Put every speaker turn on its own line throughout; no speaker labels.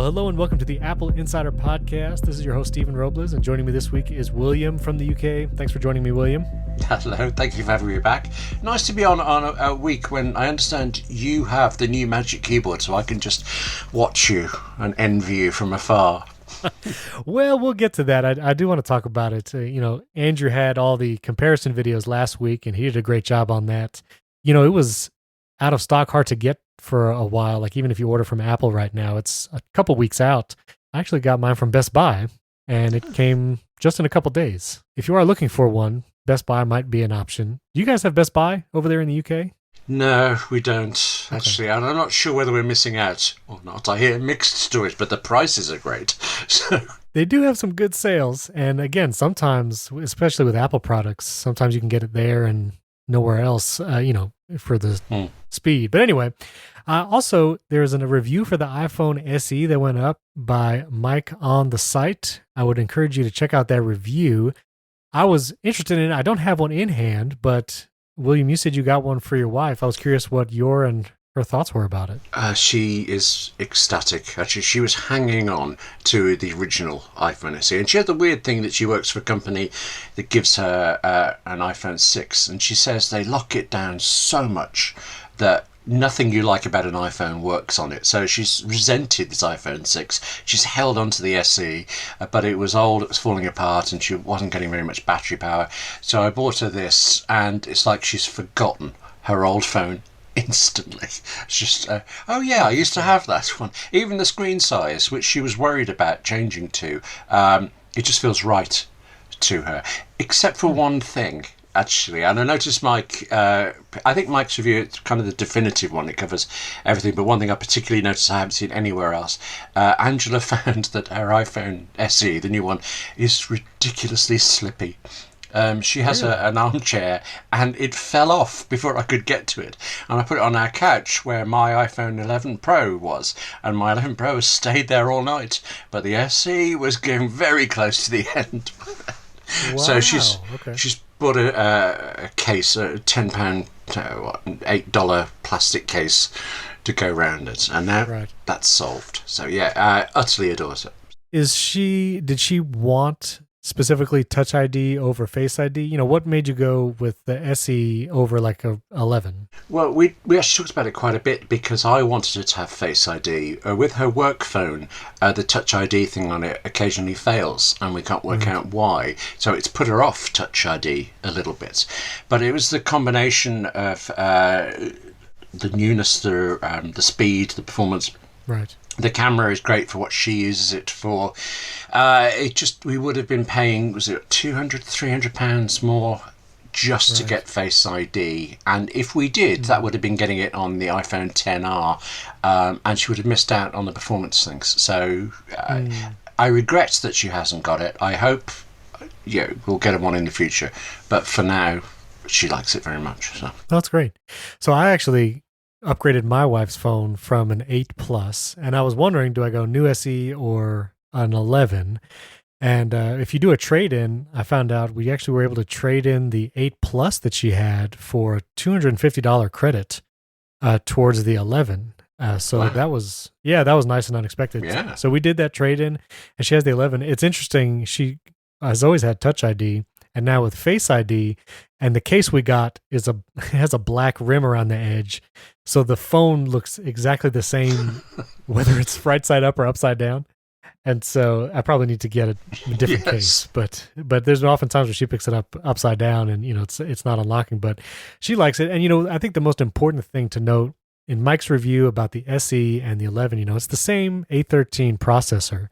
Well, hello and welcome to the Apple Insider Podcast. This is your host, Stephen Robles, and joining me this week is William from the UK. Thanks for joining me, William.
Hello, thank you for having me back. Nice to be on a week when I understand you have the new Magic Keyboard, so I can just watch you and envy you from afar.
Well, we'll get to that. I do want to talk about it. Andrew had all the comparison videos last week, and he did a great job on that. It was out of stock, hard to get for a while. Like even if you order from Apple right now, it's a couple weeks out. I actually got mine from Best Buy, and it came just in a couple days. If you are looking for one, Best Buy might be an option. Do you guys have Best Buy over there in the UK?
No, we don't, actually. And I'm not sure whether we're missing out or not. I hear mixed stories, but the prices are great. So
They do have some good sales. And again, sometimes, especially with Apple products, sometimes you can get it there and nowhere else, for the speed. But anyway, also, there's a review for the iPhone SE that went up by Mike on the site. I would encourage you to check out that review. I was interested in it. I don't have one in hand, but William, you said you got one for your wife. I was curious what your and her thoughts were about it.
she is ecstatic. Actually, she was hanging on to the original iPhone SE. And she had the weird thing that she works for a company that gives her an iPhone 6. And she says they lock it down so much that nothing you like about an iPhone works on it. So she's resented this iPhone 6. She's held onto the SE, but it was old, it was falling apart, and she wasn't getting very much battery power. So I bought her this, and it's like she's forgotten her old phone instantly. It's just, oh yeah, I used to have that one. Even the screen size, which she was worried about changing to, it just feels right to her. Except for one thing, actually, and I noticed Mike, I think Mike's review is kind of the definitive one. It covers everything, but one thing I particularly noticed I haven't seen anywhere else, Angela found that her iPhone SE, the new one, is ridiculously slippy. She has an armchair, and it fell off before I could get to it. And I put it on our couch where my iPhone 11 Pro was, and my 11 Pro has stayed there all night. But the SE was getting very close to the end.
Wow.
So she's bought a case, a £10, $8 plastic case to go round it, and now that's solved. So yeah, utterly adores it.
Did she want specifically Touch ID over Face ID? What made you go with the SE over like a 11?
Well, we actually talked about it quite a bit because I wanted her to have Face ID. With her work phone, the Touch ID thing on it occasionally fails, and we can't work out why. So it's put her off Touch ID a little bit. But it was the combination of the newness, the speed, the performance.
Right.
The camera is great for what she uses it for. We would have been paying, was it £200-300 more just to get Face ID, and if we did, that would have been getting it on the iPhone XR, and she would have missed out on the performance things. So I regret that she hasn't got it. I hope we'll get her one in the future, but for now, she likes it very much. So
That's great. So I actually upgraded my wife's phone from an 8 Plus, and I was wondering, do I go new SE or an 11? And if you do a trade-in, I found out we actually were able to trade in the 8 Plus that she had for a $250 credit towards the 11. That was nice and unexpected.
Yeah.
So we did that trade-in, and she has the 11. It's interesting. She has always had Touch ID, and now with Face ID, and the case we got has a black rim around the edge, so the phone looks exactly the same, whether it's right side up or upside down. And so I probably need to get a different case. But there's often times where she picks it up upside down, and it's not unlocking. But she likes it, and I think the most important thing to note in Mike's review about the SE and the 11, it's the same A13 processor.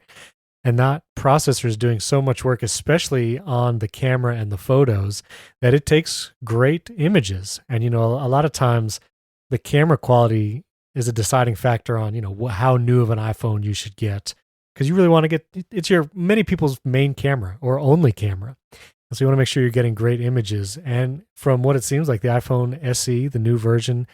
And that processor is doing so much work, especially on the camera and the photos, that it takes great images. And, a lot of times the camera quality is a deciding factor on, how new of an iPhone you should get. Because you really want to get, it's many people's main camera or only camera. And so you want to make sure you're getting great images. And from what it seems like, the iPhone SE, the new version,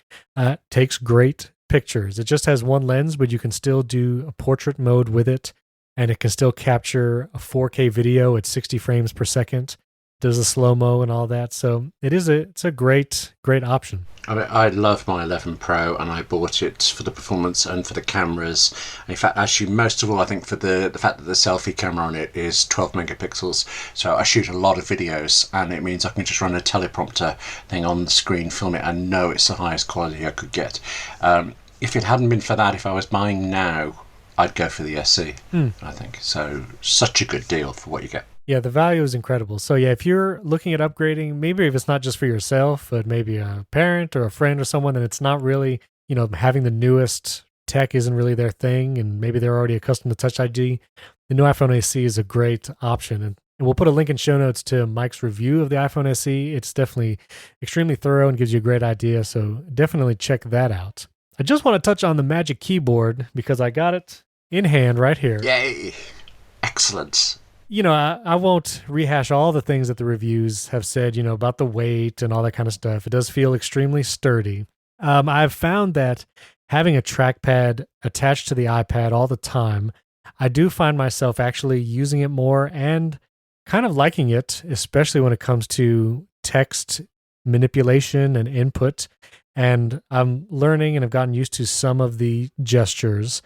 takes great pictures. It just has one lens, but you can still do a portrait mode with it. And it can still capture a 4K video at 60 frames per second. does the slow-mo and all that. So it's a great option.
I mean, I love my 11 Pro, and I bought it for the performance and for the cameras. In fact, actually, most of all, I think for the fact that the selfie camera on it is 12 megapixels. So I shoot a lot of videos, and it means I can just run a teleprompter thing on the screen, film it, and know it's the highest quality I could get. If it hadn't been for that, if I was buying now, I'd go for the SE, I think. So, such a good deal for what you get.
Yeah, the value is incredible. So yeah, if you're looking at upgrading, maybe if it's not just for yourself, but maybe a parent or a friend or someone, and it's not really, having the newest tech isn't really their thing, and maybe they're already accustomed to Touch ID, the new iPhone SE is a great option. And we'll put a link in show notes to Mike's review of the iPhone SE. It's definitely extremely thorough and gives you a great idea. So definitely check that out. I just want to touch on the Magic Keyboard because I got it in hand right here.
Yay! Excellent.
I won't rehash all the things that the reviews have said, about the weight and all that kind of stuff. It does feel extremely sturdy. I've found that having a trackpad attached to the iPad all the time, I do find myself actually using it more and kind of liking it, especially when it comes to text manipulation and input. And I'm learning and have gotten used to some of the gestures.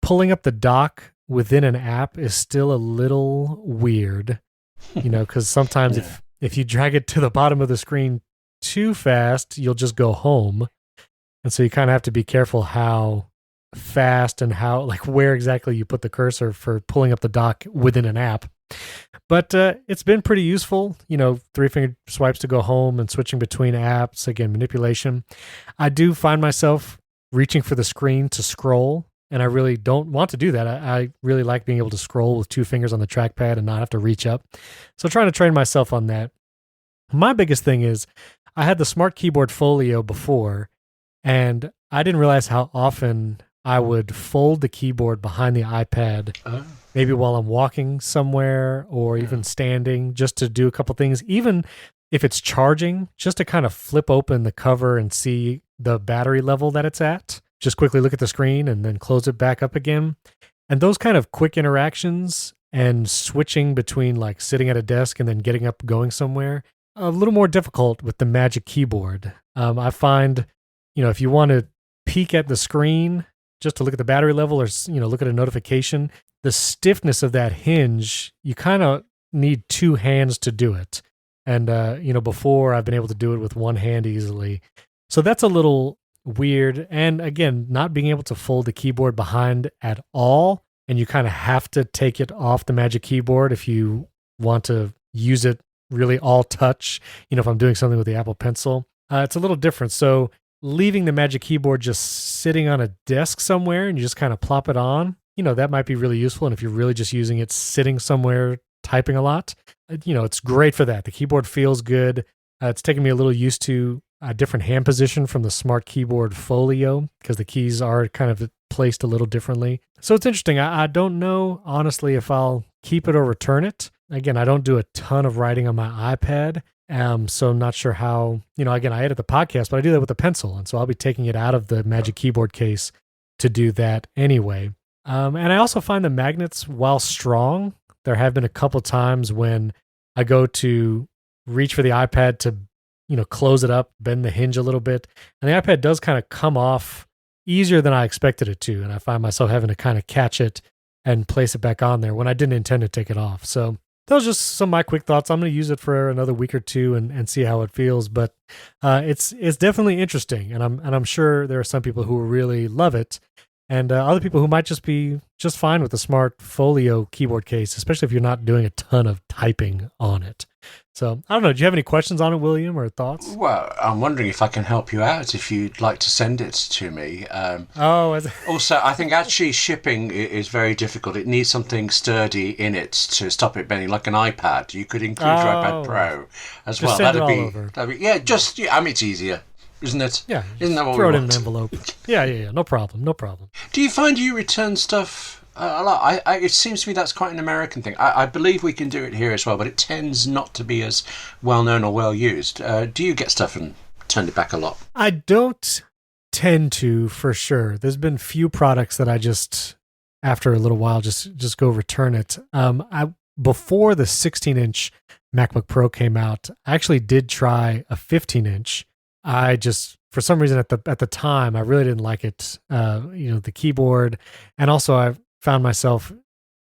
Pulling up the dock within an app is still a little weird, because sometimes if you drag it to the bottom of the screen too fast, you'll just go home. And so you kind of have to be careful how fast and where exactly you put the cursor for pulling up the dock within an app. But it's been pretty useful, 3-finger swipes to go home and switching between apps, again, manipulation. I do find myself reaching for the screen to scroll, and I really don't want to do that. I really like being able to scroll with 2 fingers on the trackpad and not have to reach up. So trying to train myself on that. My biggest thing is I had the Smart Keyboard Folio before, and I didn't realize how often I would fold the keyboard behind the iPad, maybe while I'm walking somewhere or even standing, just to do a couple things. Even if it's charging, just to kind of flip open the cover and see the battery level that it's at. Just quickly look at the screen and then close it back up again. And those kind of quick interactions and switching between like sitting at a desk and then getting up, going somewhere, a little more difficult with the Magic Keyboard. I find, if you want to peek at the screen just to look at the battery level or, look at a notification, the stiffness of that hinge, you kind of need 2 hands to do it. And, before I've been able to do it with 1 hand easily. So that's a little weird. And again, not being able to fold the keyboard behind at all. And you kind of have to take it off the Magic Keyboard if you want to use it really all touch. If I'm doing something with the Apple Pencil, it's a little different. So leaving the Magic Keyboard just sitting on a desk somewhere and you just kind of plop it on, that might be really useful. And if you're really just using it sitting somewhere typing a lot, it's great for that. The keyboard feels good. It's taken me a little used to a different hand position from the Smart Keyboard Folio because the keys are kind of placed a little differently. So it's interesting. I don't know, honestly, if I'll keep it or return it. Again, I don't do a ton of writing on my iPad. So I'm not sure how, again, I edit the podcast, but I do that with a pencil. And so I'll be taking it out of the Magic Keyboard case to do that anyway. And I also find the magnets, while strong, there have been a couple times when I go to reach for the iPad to, close it up, bend the hinge a little bit. And the iPad does kind of come off easier than I expected it to. And I find myself having to kind of catch it and place it back on there when I didn't intend to take it off. So those are just some of my quick thoughts. I'm going to use it for another week or two and see how it feels. But it's definitely interesting. And I'm sure there are some people who really love it. And other people who might just be just fine with the Smart Folio keyboard case, especially if you're not doing a ton of typing on it. So, I don't know. Do you have any questions on it, William, or thoughts?
Well, I'm wondering if I can help you out, if you'd like to send it to me. Also, I think actually shipping is very difficult. It needs something sturdy in it to stop it bending, like an iPad. You could include your iPad Pro as
just
well.
Send it all over.
It's easier, isn't it?
Yeah.
Isn't that what
throw
we
it in
want?
an envelope. Yeah. No problem.
Do you find you return stuff a lot? It seems to me that's quite an American thing. I believe we can do it here as well, but it tends not to be as well known or well used. Do you get stuff and turn it back a lot?
I don't tend to, for sure. There's been few products that I just, after a little while, just go return it. Before the 16-inch MacBook Pro came out, I actually did try a 15-inch. I just, for some reason at the time, I really didn't like it. The keyboard, and also I found myself,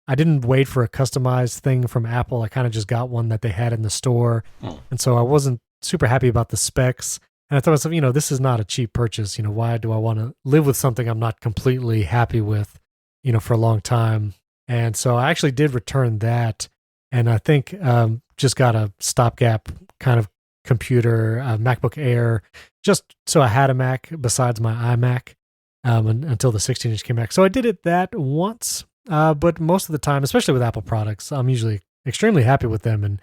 I didn't wait for a customized thing from Apple. I kind of just got one that they had in the store, and so I wasn't super happy about the specs. And I thought to myself, this is not a cheap purchase. Why do I want to live with something I'm not completely happy with, for a long time? And so I actually did return that, and I think just got a stopgap kind of computer, MacBook Air, just so I had a Mac besides my iMac until the 16-inch came back. So I did it that once, but most of the time, especially with Apple products, I'm usually extremely happy with them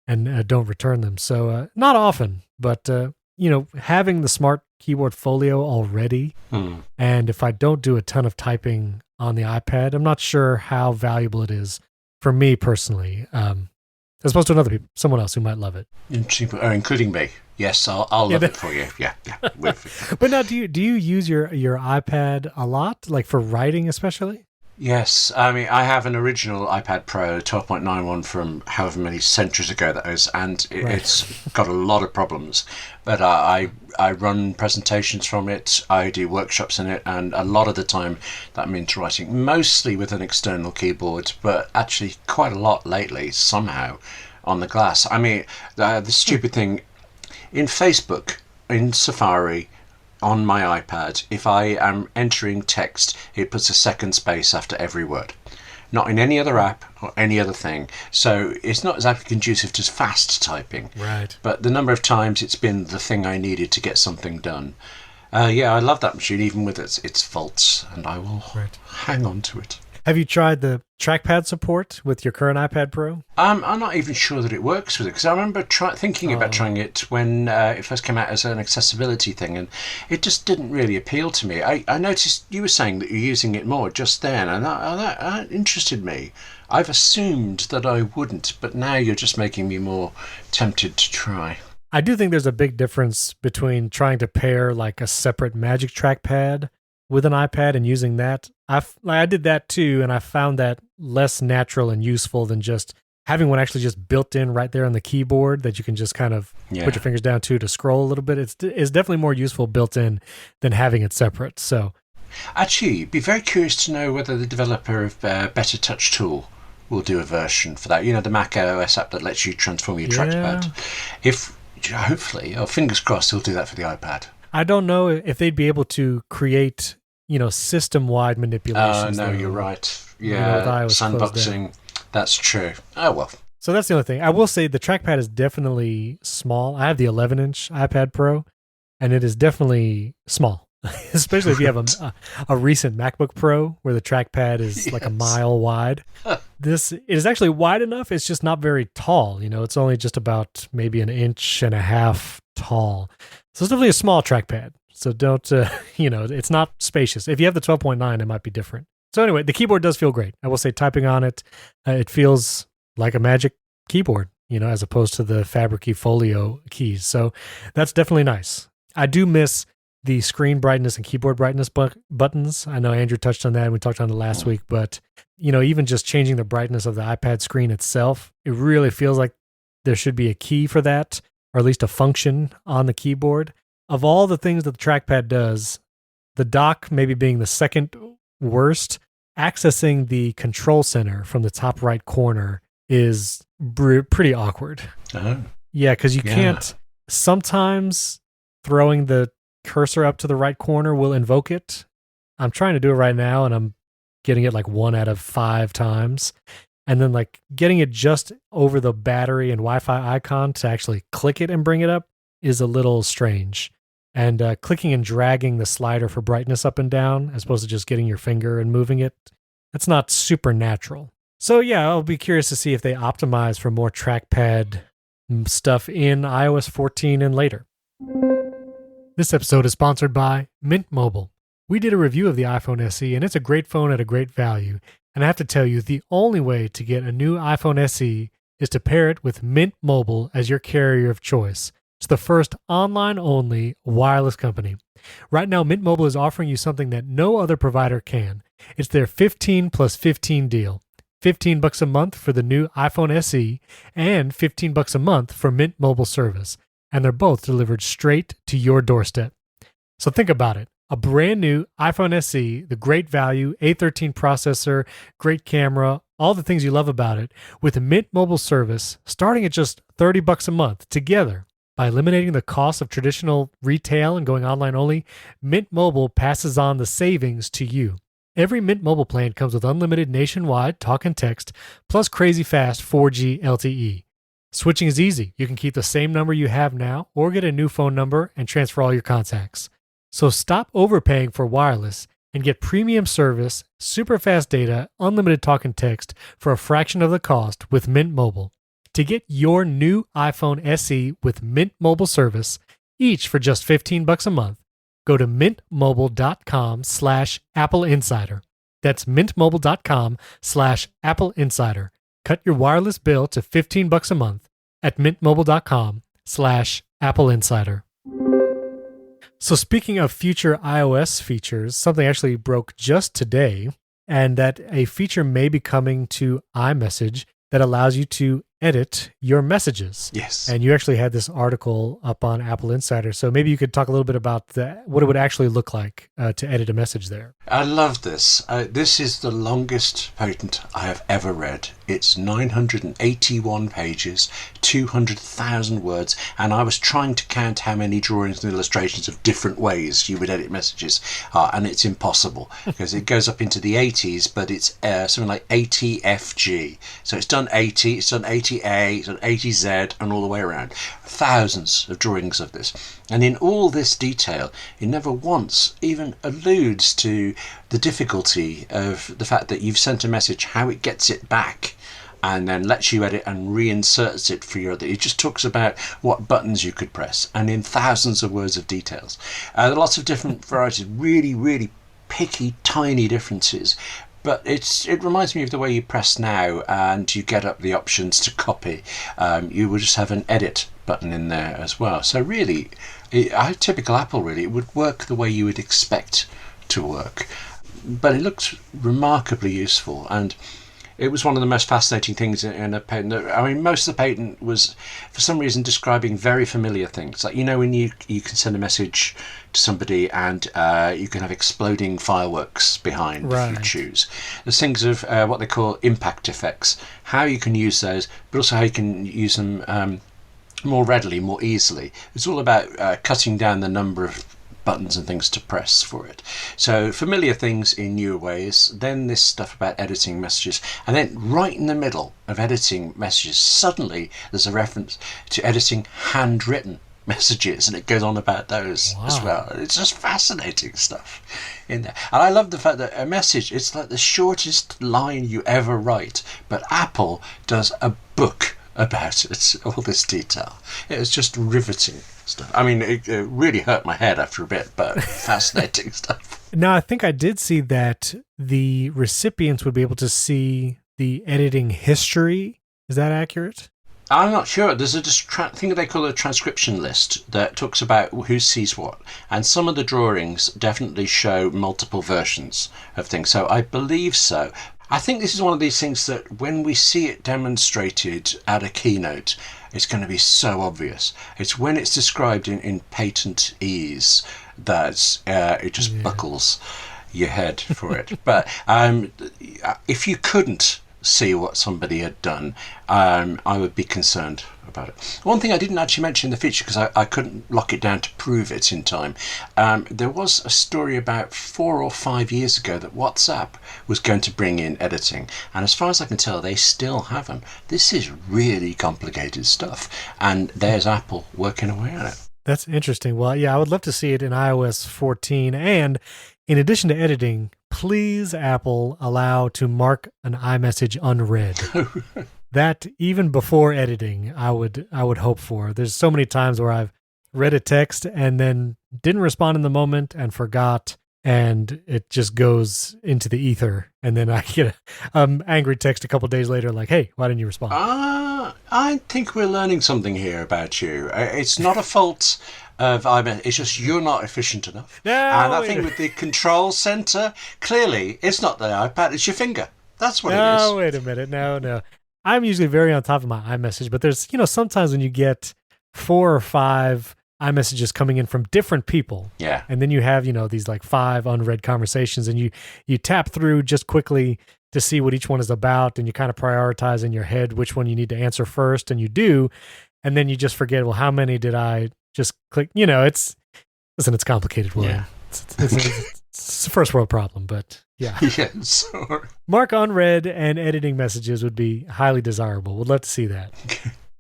and don't return them. So not often, but having the smart keyboard folio already, and if I don't do a ton of typing on the iPad, I'm not sure how valuable it is for me personally, as opposed to someone else who might love it.
Including me. Yes, I'll love it for you. Yeah.
But now, do you use your iPad a lot, like for writing especially?
Yes, I mean, I have an original iPad Pro 12.91 from however many centuries ago that is, and it's got a lot of problems. But I run presentations from it, I do workshops in it, and a lot of the time that means writing, mostly with an external keyboard, but actually quite a lot lately, somehow, on the glass. I mean, the stupid thing, in Facebook, in Safari, on my iPad, if I am entering text, it puts a second space after every word. Not in any other app or any other thing. So it's not exactly conducive to fast typing.
Right.
But the number of times it's been the thing I needed to get something done. I love that machine, even with its faults, and I will hang on to it.
Have you tried the trackpad support with your current iPad Pro?
I'm not even sure that it works with it, because I remember thinking about trying it when it first came out as an accessibility thing, and it just didn't really appeal to me. I noticed you were saying that you're using it more just then, and that interested me. I've assumed that I wouldn't, but now you're just making me more tempted to try.
I do think there's a big difference between trying to pair like a separate Magic Trackpad with an iPad and using that. I did that too, and I found that less natural and useful than just having one actually just built in right there on the keyboard that you can just kind of put your fingers down to scroll a little bit. It's definitely more useful built in than having it separate. So,
actually, be very curious to know whether the developer of Better Touch Tool will do a version for that. The Mac OS app that lets you transform your trackpad. If hopefully, or fingers crossed, he'll do that for the iPad.
I don't know if they'd be able to create system-wide manipulations.
No, you're right. Yeah, sandboxing. That's true. Oh, well.
So that's the only thing. I will say the trackpad is definitely small. I have the 11-inch iPad Pro, and it is definitely small, especially if you have a recent MacBook Pro where the trackpad is like a mile wide. It is actually wide enough. It's just not very tall. It's only just about maybe 1.5 inches tall. So it's definitely a small trackpad. So don't, it's not spacious. If you have the 12.9, it might be different. So anyway, the keyboard does feel great. I will say typing on it, it feels like a Magic keyboard, as opposed to the Fabric Folio keys. So that's definitely nice. I do miss the screen brightness and keyboard brightness buttons. I know Andrew touched on that and we talked on it last week, but even just changing the brightness of the iPad screen itself, it really feels like there should be a key for that, or at least a function on the keyboard. Of all the things that the trackpad does, the dock maybe being the second worst, accessing the control center from the top right corner is pretty awkward.
Oh.
Yeah, because you can't, sometimes throwing the cursor up to the right corner will invoke it. I'm trying to do it right now, and I'm getting it like 1 out of 5 times. And then like getting it just over the battery and Wi-Fi icon to actually click it and bring it up is a little strange. And clicking and dragging the slider for brightness up and down, as opposed to just getting your finger and moving it, that's not super natural. So yeah, I'll be curious to see if they optimize for more trackpad stuff in iOS 14 and later. This episode is sponsored by Mint Mobile. We did a review of the iPhone SE, and it's a great phone at a great value. And I have to tell you, the only way to get a new iPhone SE is to pair it with Mint Mobile as your carrier of choice. It's the first online-only wireless company. Right now, Mint Mobile is offering you something that no other provider can. It's their 15 plus 15 deal. $15 a month for the new iPhone SE and $15 a month for Mint Mobile service. And they're both delivered straight to your doorstep. So think about it. A brand new iPhone SE, the great value, A13 processor, great camera, all the things you love about it, with a Mint Mobile service starting at just $30 a month together. By eliminating the cost of traditional retail and going online only, Mint Mobile passes on the savings to you. Every Mint Mobile plan comes with unlimited nationwide talk and text, plus crazy fast 4G LTE. Switching is easy. You can keep the same number you have now or get a new phone number and transfer all your contacts. So stop overpaying for wireless and get premium service, super fast data, unlimited talk and text for a fraction of the cost with Mint Mobile. To get your new iPhone SE with Mint Mobile service, each for just $15 a month, go to mintmobile.com/AppleInsider. That's mintmobile.com/AppleInsider. Cut your wireless bill to $15 a month at mintmobile.com/AppleInsider. So speaking of future iOS features, something actually broke just today, and that a feature may be coming to iMessage that allows you to edit your messages.
Yes.
And you actually had this article up on Apple Insider. So maybe you could talk a little bit about what it would actually look like to edit a message there.
I love this. This is the longest patent I have ever read. It's 981 pages, 200,000 words, and I was trying to count how many drawings and illustrations of different ways you would edit messages, and it's impossible because it goes up into the 80s, but it's something like 80FG. So it's done 80, it's done 80A, it's done 80Z, and all the way around. Thousands of drawings of this. And in all this detail, it never once even alludes to the difficulty of the fact that you've sent a message, how it gets it back, and then lets you edit and reinserts it for your other. It just talks about what buttons you could press, and in thousands of words of details. There are lots of different varieties, really, really picky, tiny differences. But it reminds me of the way you press now and you get up the options to copy. You will just have an edit button in there as well. So really, typical Apple really, it would work the way you would expect to work. But it looked remarkably useful, and it was one of the most fascinating things in a patent. I mean, most of the patent was, for some reason, describing very familiar things. Like, when you can send a message to somebody and you can have exploding fireworks behind if you choose. There's things of what they call impact effects, how you can use those, but also how you can use them more readily, more easily. It's all about cutting down the number of buttons and things to press for it. So familiar things in newer ways, then this stuff about editing messages, and then right in the middle of editing messages, suddenly there's a reference to editing handwritten messages, and it goes on about those as well. It's just fascinating stuff in there. And I love the fact that a message, it's like the shortest line you ever write, but Apple does a book about it, all this detail. It was just riveting stuff. I mean, it really hurt my head after a bit, but fascinating stuff.
Now, I think I did see that the recipients would be able to see the editing history. Is that accurate?
I'm not sure. There's a thing that they call a transcription list that talks about who sees what, and some of the drawings definitely show multiple versions of things. So I believe so. I think this is one of these things that when we see it demonstrated at a keynote, it's going to be so obvious. It's when it's described in patent ease that it just buckles your head for it. But if you couldn't see what somebody had done, I would be concerned about it. One thing I didn't actually mention in the feature because I couldn't lock it down to prove it in time. There was a story about 4 or 5 years ago that WhatsApp was going to bring in editing, and as far as I can tell, they still haven't. This is really complicated stuff, and there's Apple working away on it.
That's interesting. Well, yeah, I would love to see it in iOS 14, and in addition to editing, please, Apple, allow to mark an iMessage unread. That, even before editing, I would hope for. There's so many times where I've read a text and then didn't respond in the moment and forgot, and it just goes into the ether. And then I get an angry text a couple days later like, hey, why didn't you respond?
I think we're learning something here about you. It's not a fault of iMessage. It's just you're not efficient enough.
No,
and I think with the control center, clearly it's not the iPad, it's your finger. That's what it
No,
is.
wait a minute. No. I'm usually very on top of my iMessage, but there's, sometimes when you get 4 or 5 iMessages coming in from different people,
Yeah.
and then you have, these like 5 unread conversations, and you tap through just quickly to see what each one is about, and you kind of prioritize in your head which one you need to answer first, and you do, and then you just forget, well, how many did I just click? It's complicated, William.
Yeah.
It's a first world problem, but yeah.
Yeah. So,
Mark unread and editing messages would be highly desirable. Would love to see that.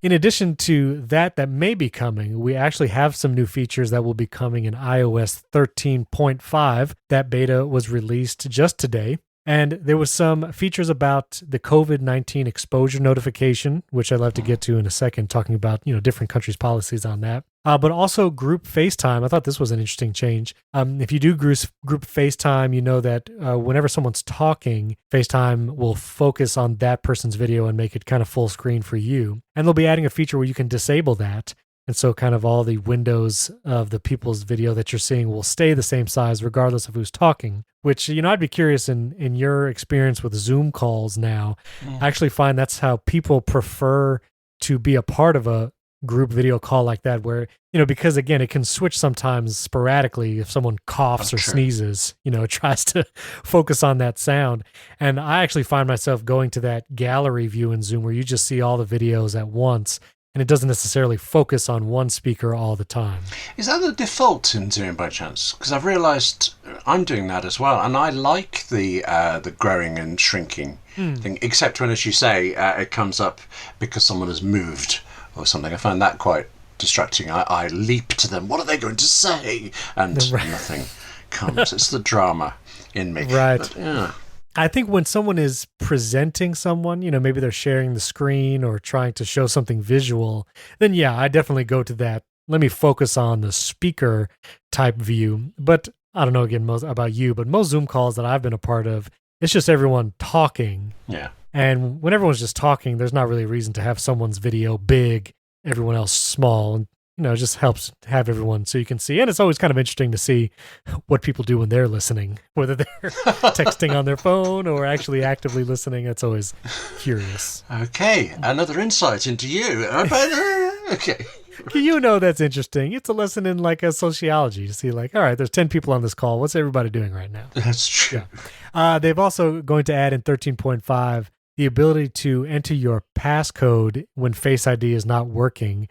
In addition to that may be coming, we actually have some new features that will be coming in iOS 13.5. That beta was released just today. And there was some features about the COVID-19 exposure notification, which I'd love to get to in a second, talking about, different countries' policies on that. But also group FaceTime. I thought this was an interesting change. If you do group FaceTime, you know that whenever someone's talking, FaceTime will focus on that person's video and make it kind of full screen for you. And they'll be adding a feature where you can disable that. And so kind of all the windows of the people's video that you're seeing will stay the same size regardless of who's talking, which, I'd be curious in your experience with Zoom calls now. I actually find that's how people prefer to be a part of a group video call like that, where, because again, it can switch sometimes sporadically if someone coughs or sneezes, it tries to focus on that sound. And I actually find myself going to that gallery view in Zoom where you just see all the videos at once. And it doesn't necessarily focus on one speaker all the time.
is that the default in Zoom by chance? Because I've realised I'm doing that as well, and I like the growing and shrinking thing. Except when, as you say, it comes up because someone has moved or something. I find that quite distracting. I leap to them. What are they going to say? And nothing comes. It's the drama in me.
Right.
But, yeah.
I think when someone is presenting someone, maybe they're sharing the screen or trying to show something visual, then yeah, I definitely go to that. Let me focus on the speaker type view. But I don't know, again, about you, but most Zoom calls that I've been a part of, it's just everyone talking.
Yeah.
And when everyone's just talking, there's not really a reason to have someone's video big, everyone else small. And it just helps have everyone so you can see. And it's always kind of interesting to see what people do when they're listening, whether they're texting on their phone or actually actively listening. It's always curious.
Okay, another insight into you. Okay.
That's interesting. It's a lesson in like a sociology to see like, all right, there's 10 people on this call. What's everybody doing right now?
That's true.
Yeah. They've also going to add in 13.5 the ability to enter your passcode when Face ID is not working.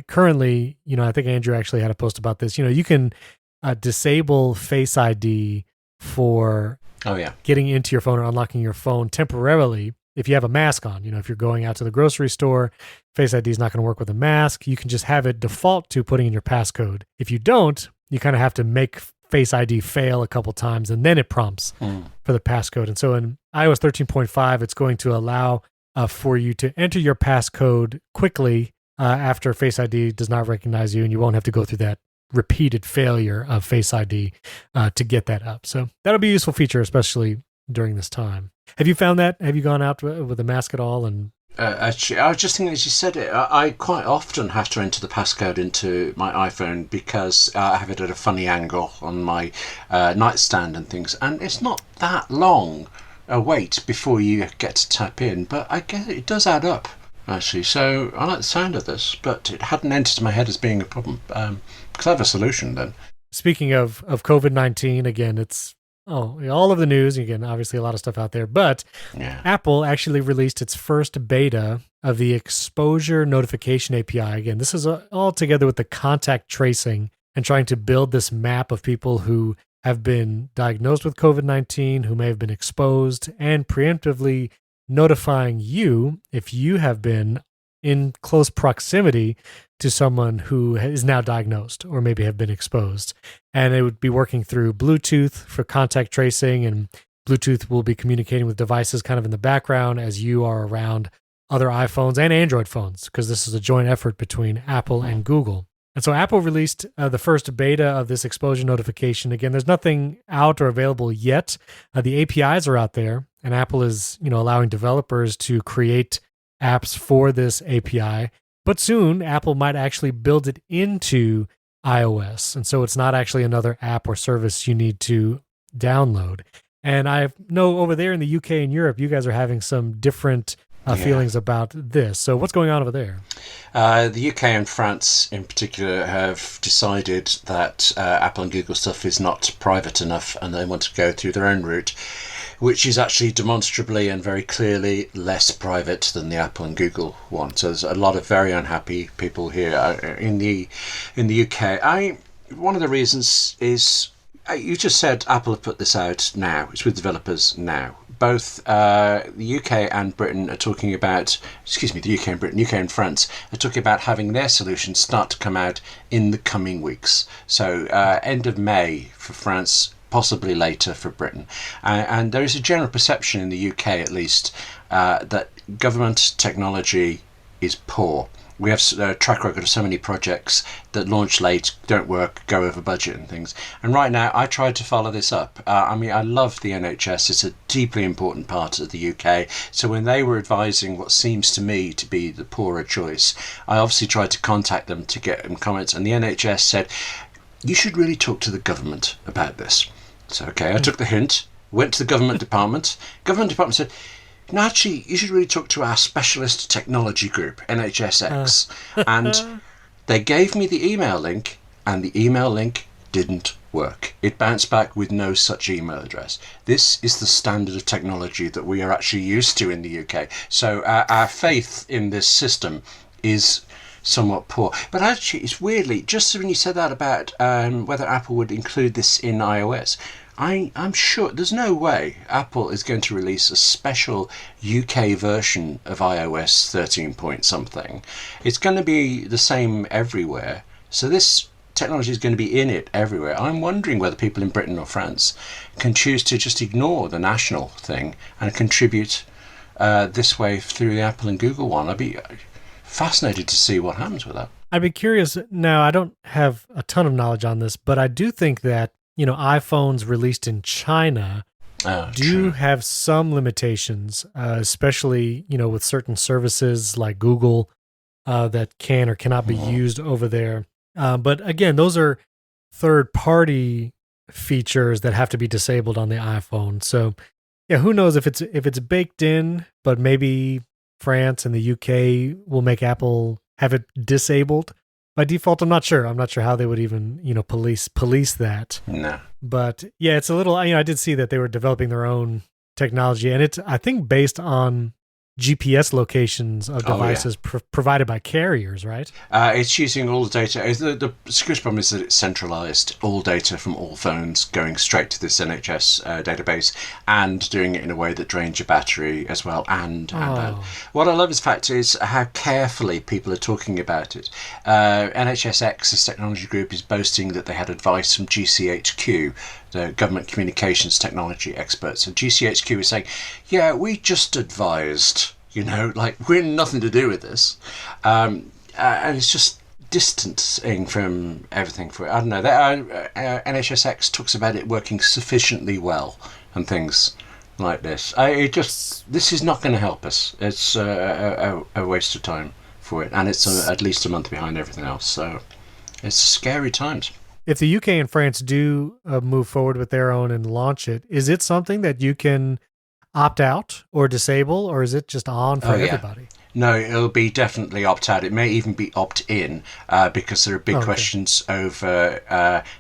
Currently, I think Andrew actually had a post about this. You can disable Face ID for getting into your phone or unlocking your phone temporarily if you have a mask on. If you're going out to the grocery store, Face ID is not going to work with a mask. You can just have it default to putting in your passcode. If you don't, you kind of have to make Face ID fail a couple times, and then it prompts for the passcode. And so in iOS 13.5, it's going to allow for you to enter your passcode quickly after Face ID does not recognize you, and you won't have to go through that repeated failure of Face ID to get that up. So that'll be a useful feature, especially during this time. Have you found that? Have you gone out with a mask at all? And
actually, I was just thinking as you said it, I quite often have to enter the passcode into my iPhone because I have it at a funny angle on my nightstand and things, and it's not that long a wait before you get to tap in, but I guess it does add up, actually. So I like the sound of this, but it hadn't entered my head as being a problem. Clever solution, then.
Speaking of COVID-19, again, it's all of the news. Again, obviously a lot of stuff out there, but Apple actually released its first beta of the exposure notification API. Again, this is all together with the contact tracing and trying to build this map of people who have been diagnosed with COVID-19, who may have been exposed, and preemptively notifying you if you have been in close proximity to someone who is now diagnosed or maybe have been exposed. And it would be working through Bluetooth for contact tracing, and Bluetooth will be communicating with devices kind of in the background as you are around other iPhones and Android phones, because this is a joint effort between Apple and Google. And so Apple released the first beta of this exposure notification. Again, there's nothing out or available yet. The APIs are out there, and Apple is, allowing developers to create apps for this API. But soon, Apple might actually build it into iOS. And so it's not actually another app or service you need to download. And I know over there in the UK and Europe, you guys are having some different feelings about this. So what's going on over there?
The UK and France, in particular, have decided that Apple and Google stuff is not private enough, and they want to go through their own route, which is actually demonstrably and very clearly less private than the Apple and Google one. So there's a lot of very unhappy people here in the UK. One of the reasons is you just said Apple have put this out now. It's with developers now. Both the UK and Britain are talking about, the UK and Britain, UK and France are talking about having their solutions start to come out in the coming weeks. So end of May for France, possibly later for Britain. And there is a general perception in the UK, at least, that government technology is poor. We have a track record of so many projects that launch late, don't work, go over budget and things. And right now, I tried to follow this up. I love the NHS. It's a deeply important part of the UK. So when they were advising what seems to me to be the poorer choice, I obviously tried to contact them to get them comments. And the NHS said, you should really talk to the government about this. So, okay, I took the hint, went to the government department. Government department said, no, actually, you should really talk to our specialist technology group, NHSX. And they gave me the email link, and the email link didn't work. It bounced back with no such email address. This is the standard of technology that we are actually used to in the UK. So our faith in this system is somewhat poor. But actually, it's weirdly, just when you said that about whether Apple would include this in iOS, I'm sure there's no way Apple is going to release a special UK version of iOS 13 point something. It's going to be the same everywhere. So this technology is going to be in it everywhere. I'm wondering whether people in Britain or France can choose to just ignore the national thing and contribute this way through the Apple and Google one. I'd be fascinated to see what happens with that.
I'd be curious. Now, I don't have a ton of knowledge on this, but I do think that iPhones released in China do have some limitations, especially, with certain services like Google that can or cannot be used over there. But again, those are third-party features that have to be disabled on the iPhone. So, yeah, who knows if it's baked in, but maybe France and the UK will make Apple have it disabled. By default, I'm not sure. I'm not sure how they would even, police that.
No.
But yeah, it's a little, I did see that they were developing their own technology, and it's, I think, based on GPS locations of devices provided by carriers, right?
It's using all the data. The security problem is that it's centralized, all data from all phones going straight to this NHS database, and doing it in a way that drains your battery as well. And what I love is the fact is how carefully people are talking about it. NHSX, this technology group, is boasting that they had advice from GCHQ, the government communications technology experts. So GCHQ is saying, yeah, we just advised, we're nothing to do with this. And it's just distancing from everything for it. I don't know. NHSX talks about it working sufficiently well and things like this. This is not going to help us. It's a waste of time for it. And it's at least a month behind everything else. So it's scary times.
If the UK and France do move forward with their own and launch it, is it something that you can opt out or disable, or is it just on for everybody?
No, it'll be definitely opt out. It may even be opt in because there are big questions over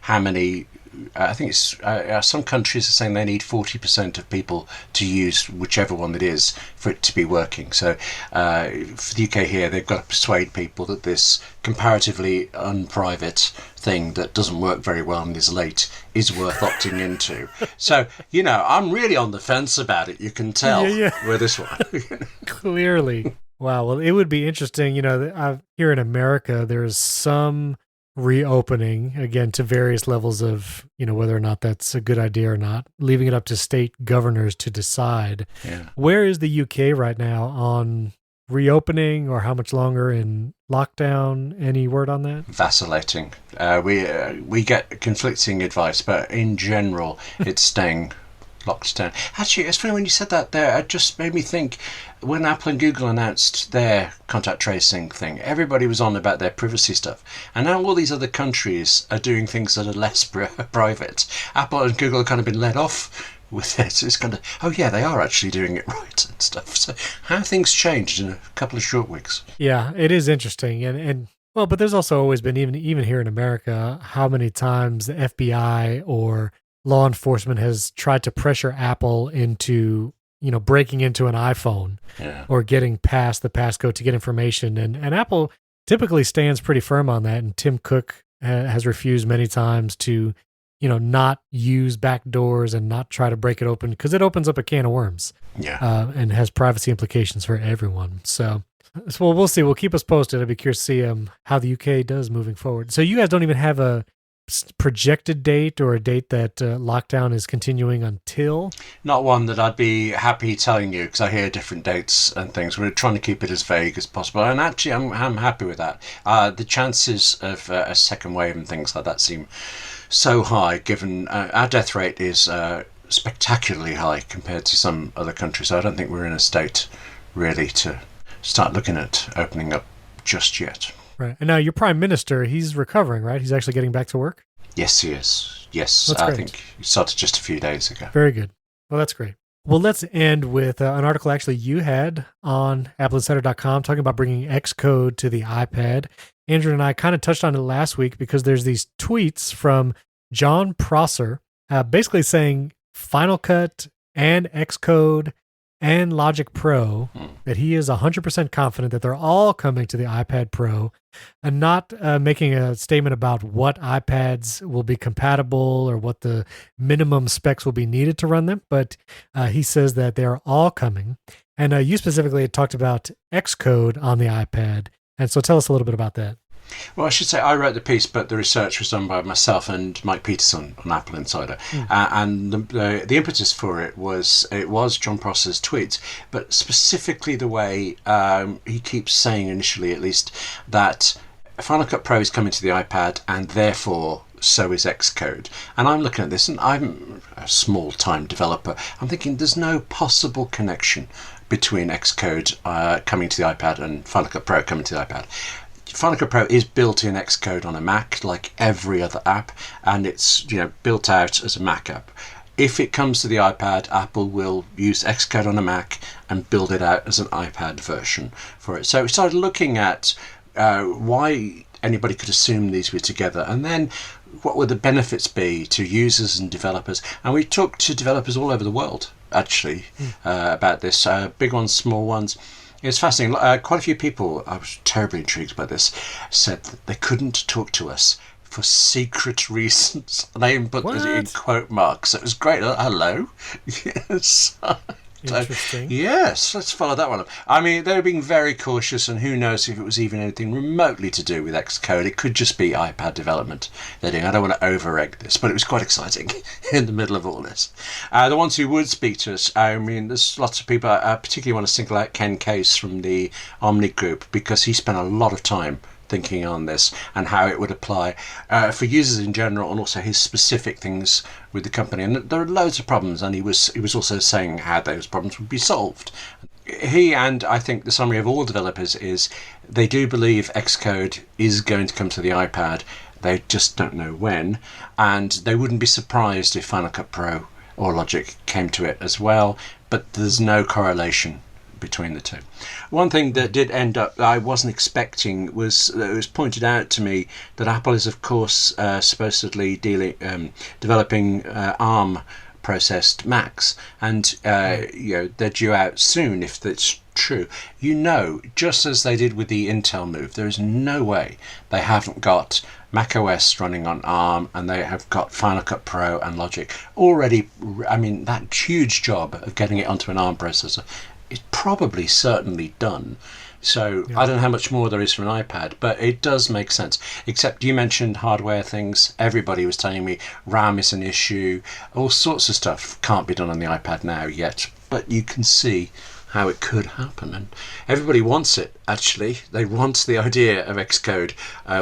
how many. I think it's some countries are saying they need 40% of people to use whichever one it is for it to be working. So for the UK here, they've got to persuade people that this comparatively unprivate thing that doesn't work very well and is late is worth opting into. So, I'm really on the fence about it. You can tell with this one.
Clearly. Wow. Well, it would be interesting. Here in America, there's some reopening, again, to various levels of, whether or not that's a good idea or not, leaving it up to state governors to decide.
Yeah.
Where is the UK right now on reopening, or how much longer in lockdown? Any word on that?
Vacillating. We get conflicting advice, but in general, it's staying locked down. Actually, it's funny when you said that there, it just made me think when Apple and Google announced their contact tracing thing, everybody was on about their privacy stuff. And now all these other countries are doing things that are less private. Apple and Google have kind of been let off with it. It's kind of, oh yeah, they are actually doing it right and stuff. So how things changed in a couple of short weeks.
Yeah, it is interesting, and well, but there's also always been even here in America, how many times the FBI or law enforcement has tried to pressure Apple into breaking into an iPhone
Yeah.
or getting past the passcode to get information, and Apple typically stands pretty firm on that. And Tim Cook has refused many times to not use back doors and not try to break it open because it opens up a can of worms
Yeah.
and has privacy implications for everyone. So we'll see. We'll keep us posted. I'd be curious to see how the UK does moving forward. So you guys don't even have a projected date or a date that lockdown is continuing until?
Not one that I'd be happy telling you because I hear different dates and things. We're trying to keep it as vague as possible, and actually, I'm happy with that. The chances of a second wave and things like that seem so high, given our death rate is spectacularly high compared to some other countries. So I don't think we're in a state really to start looking at opening up just yet.
Right. And now your prime minister, he's recovering, right? He's actually getting back to work?
Yes, he is. Yes,
That's
I
great.
think he started just a few days ago.
Very good. Well, that's great. Well, let's end with an article actually you had on AppleInsider.com talking about bringing Xcode to the iPad. Andrew and I kind of touched on it last week because there's these tweets from John Prosser basically saying Final Cut and Xcode and Logic Pro, that he is 100% confident that they're all coming to the iPad Pro, and not making a statement about what iPads will be compatible or what the minimum specs will be needed to run them. But he says that they are all coming. And you specifically had talked about Xcode on the iPad. And so tell us a little bit about that.
Well, I should say I wrote the piece, but the research was done by myself and Mike Peterson on Apple Insider. And the impetus for it was John Prosser's tweets, but specifically the way he keeps saying initially, at least, that Final Cut Pro is coming to the iPad, and therefore so is Xcode. And I'm looking at this, and I'm a small-time developer. I'm thinking there's no possible connection between Xcode coming to the iPad and Final Cut Pro coming to the iPad. Final Cut Pro is built in Xcode on a Mac, like every other app, and it's built out as a Mac app. If it comes to the iPad, Apple will use Xcode on a Mac and build it out as an iPad version for it. So we started looking at why anybody could assume these were together, and then what would the benefits be to users and developers. And we talked to developers all over the world, actually, about this, big ones, small ones. It's fascinating. Quite a few people, I was terribly intrigued by this, said that they couldn't talk to us for secret reasons. They even put it in quote marks. It was great. Hello? Yes.
Interesting.
Yes, let's follow that one up. I mean, they were being very cautious, and who knows if it was even anything remotely to do with Xcode. It could just be iPad development they're doing. I don't want to over-egg this, but it was quite exciting in the middle of all this. The ones who would speak to us, I mean, there's lots of people. I particularly want to single out Ken Case from the Omni Group, because he spent a lot of time thinking on this and how it would apply for users in general, and also his specific things with the company. And there are loads of problems, and he was also saying how those problems would be solved. He, and I think the summary of all developers, is they do believe Xcode is going to come to the iPad. They just don't know when, and they wouldn't be surprised if Final Cut Pro or Logic came to it as well, but there's no correlation between the two. One thing that did end up I wasn't expecting was it was pointed out to me that Apple is, of course, supposedly developing ARM processed Macs, and they're due out soon if that's true. Just as they did with the Intel move, there is no way they haven't got macOS running on ARM, and they have got Final Cut Pro and Logic already. I mean, that huge job of getting it onto an ARM processor is probably certainly done. So I don't know how much more there is for an iPad, but it does make sense. Except you mentioned hardware things. Everybody was telling me RAM is an issue. All sorts of stuff can't be done on the iPad now yet, but you can see how it could happen, and everybody wants it. Actually, they want the idea of Xcode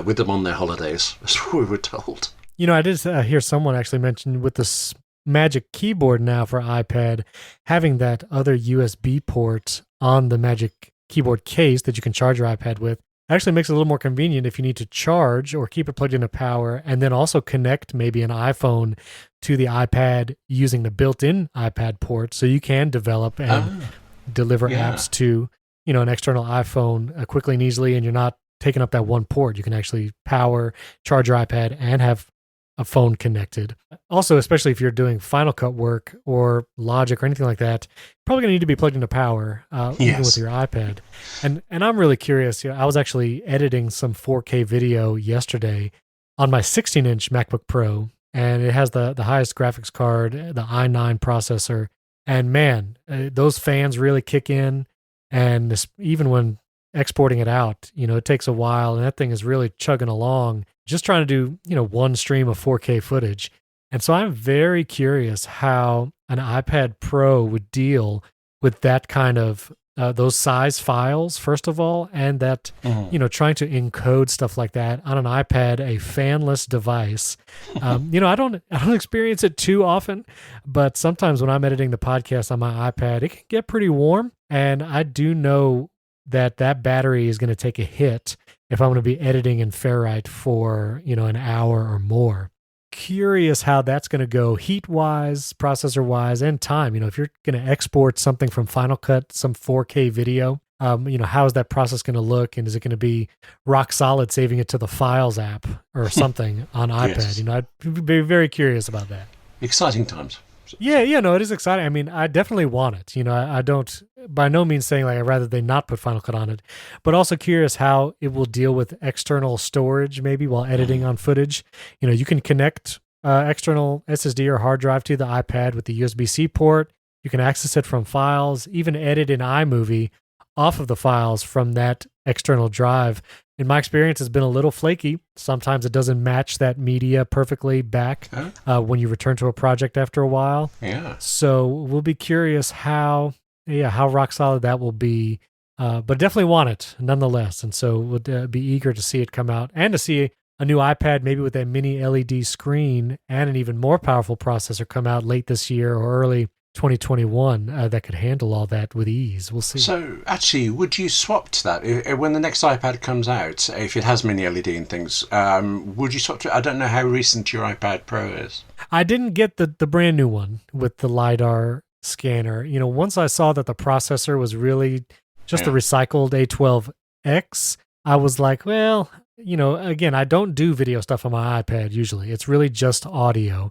with them on their holidays. That's what we were told.
I did hear someone actually mention with this Magic Keyboard now for iPad, having that other USB port on the Magic Keyboard case that you can charge your iPad with, Actually makes it a little more convenient if you need to charge or keep it plugged into power, and then also connect maybe an iPhone to the iPad using the built-in iPad port, so you can develop and deliver apps to an external iPhone quickly and easily, and you're not taking up that one port. You can actually power, charge your iPad, and have a phone connected. Also, especially if you're doing Final Cut work or Logic or anything like that, probably going to need to be plugged into power, even with your iPad. And I'm really curious. I was actually editing some 4K video yesterday on my 16-inch MacBook Pro, and it has the highest graphics card, the i9 processor. And man, those fans really kick in. And even when exporting it out, it takes a while, and that thing is really chugging along, just trying to do, one stream of 4K footage. And so I'm very curious how an iPad Pro would deal with that kind of, those size files, first of all, and that, trying to encode stuff like that on an iPad, a fanless device. I don't experience it too often, but sometimes when I'm editing the podcast on my iPad, it can get pretty warm. And I do know that battery is going to take a hit if I'm going to be editing in Ferrite for, an hour or more. Curious how that's going to go heat-wise, processor-wise, and time. If you're going to export something from Final Cut, some 4K video, how is that process going to look? And is it going to be rock solid saving it to the Files app or something on iPad?
Yes.
I'd be very curious about that.
Exciting times.
Yeah, no, it is exciting. I mean, I definitely want it. I don't, by no means saying like I'd rather they not put Final Cut on it, but also curious how it will deal with external storage maybe while editing on footage. You can connect external SSD or hard drive to the iPad with the USB-C port. You can access it from files, even edit in iMovie off of the files from that external drive. In my experience, it's been a little flaky. Sometimes it doesn't match that media perfectly back when you return to a project after a while.
Yeah.
So we'll be curious how rock solid that will be. But definitely want it nonetheless. And so we'll be eager to see it come out and to see a new iPad, maybe with a mini LED screen and an even more powerful processor come out late this year or early 2021 that could handle all that with ease. We'll see.
So, actually, would you swap to that when the next iPad comes out? If it has mini LED and things, would you swap to it? I don't know how recent your iPad Pro is.
I didn't get the brand new one with the LiDAR scanner. Once I saw that the processor was really just the recycled A12X, I was like, well, again, I don't do video stuff on my iPad usually. It's really just audio.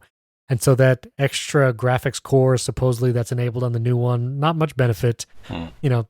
And so that extra graphics core, supposedly that's enabled on the new one, not much benefit.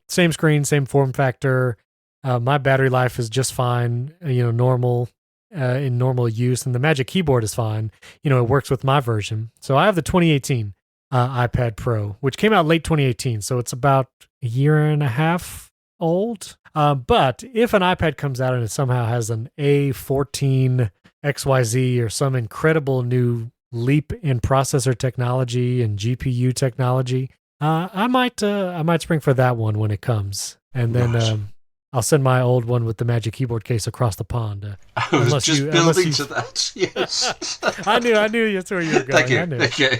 Same screen, same form factor. My battery life is just fine, normal, in normal use. And the Magic Keyboard is fine. It works with my version. So I have the 2018 iPad Pro, which came out late 2018. So it's about a year and a half old. But if an iPad comes out and it somehow has an A14 XYZ or some incredible new leap in processor technology and GPU technology, I might spring for that one when it comes, and then I'll send my old one with the Magic Keyboard case across the pond.
I was just building to that. Yes,
I knew that's where you were going.
Thank you.
I knew.
Okay.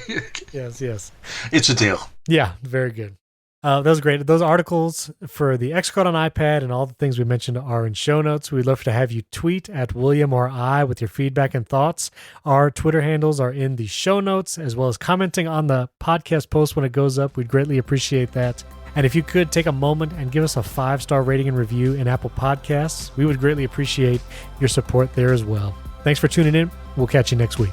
Yes.
It's a deal.
Yeah, very good. That was great. Those articles for the Xcode on iPad and all the things we mentioned are in show notes. We'd love to have you tweet at William or I with your feedback and thoughts. Our Twitter handles are in the show notes, as well as commenting on the podcast post when it goes up. We'd greatly appreciate that. And if you could take a moment and give us a 5-star rating and review in Apple Podcasts, we would greatly appreciate your support there as well. Thanks for tuning in. We'll catch you next week.